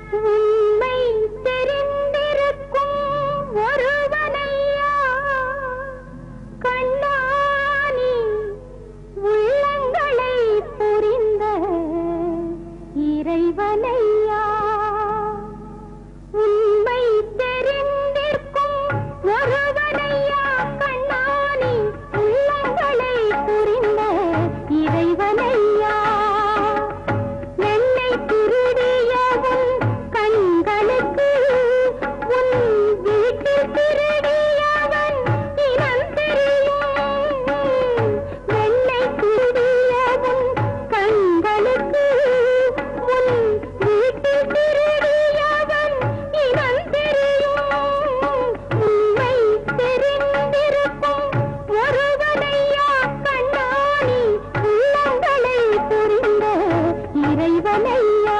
உண்மை தெரிந்திருக்கும் ஒருவனையா கண்ணானி உள்ளங்களை புரிந்த இறைவனையா உண்மை தெரிந்திருக்கும் ஒருவனையா கண்ணானி உள்ளங்களை புரிந்த இறைவனையா வெள்ளை திருடியவன் கண்களுக்கு உன் வீட்டில் திருடியவன் இனம் தெரியும் வெள்ளை திருடியவன் கண்களுக்கு உன் வீட்டில் திருடியவன் இனம் தெரியும் உண்மை தெரிந்திருக்கும் ஒருவனையா கண்ணாணி உள்ளங்களை புரிந்த இறைவனையா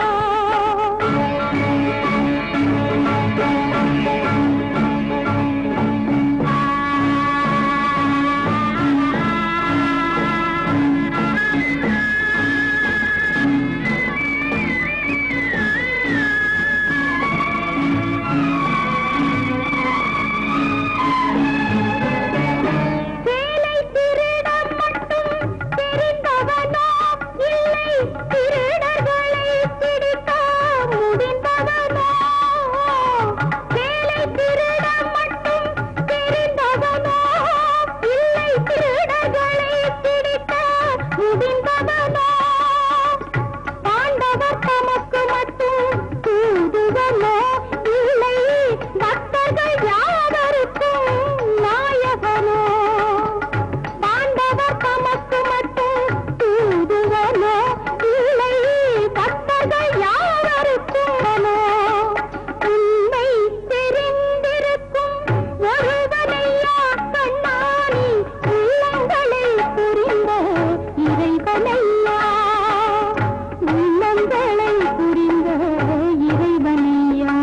சேலை திருட மட்டும் தெரிந்தவனோ இல்லை திருடர்களை பிடிக்க முடிந்தவனோ சேலை திருட மட்டும் தெரிந்தவனோ இல்லை திருடர்களை பிடிக்க முடிந்தவனோ பாண்டவர் தமக்கு மட்டும் தூதுவனோ இல்லை பக்தர்கள் யாவருக்கும் நாயகனோ பாண்டவர் தமக்கு மட்டும் தூதுவனோ இல்லை பக்தர்கள் யாவருக்கும் உண்மை தெரிந்திருக்கும் ஒருவனையா கண்ணாணி உள்ளங்களை புரிந்த இறைவனையா உள்ளங்களை புரிந்த இறைவனையா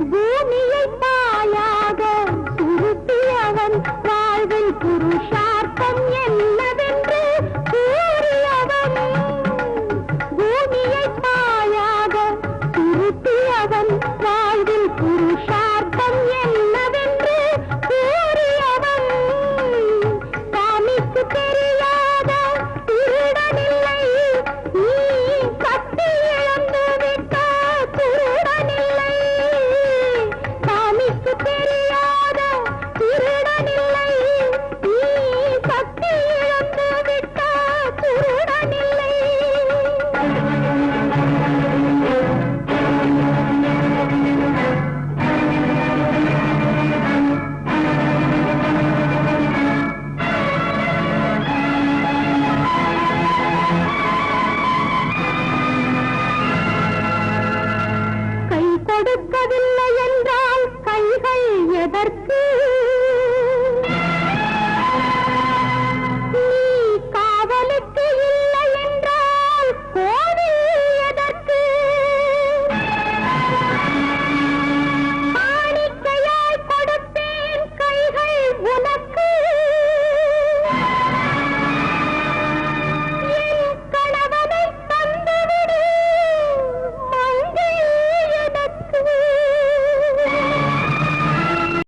பூமியை பாயாக சுருட்டியவன் வாழ்வில் புருஷார்த்தம் என்னவென்று கூறியவன் பூமியை பாயாக சுருட்டியவன் வாழ்வில் புருஷார்த்தம் என்னவென்று கூறியவன் சாமிக்கு தெரியாத திருடனில்லை நீ கட்டி இழந்து விட்ட குருடனில்லை சாமிக்கு தெரியாத திருடனில்லை நீ கட்டி இழந்து விட்ட குருடனில்லை கை கொடுக்கவில்லை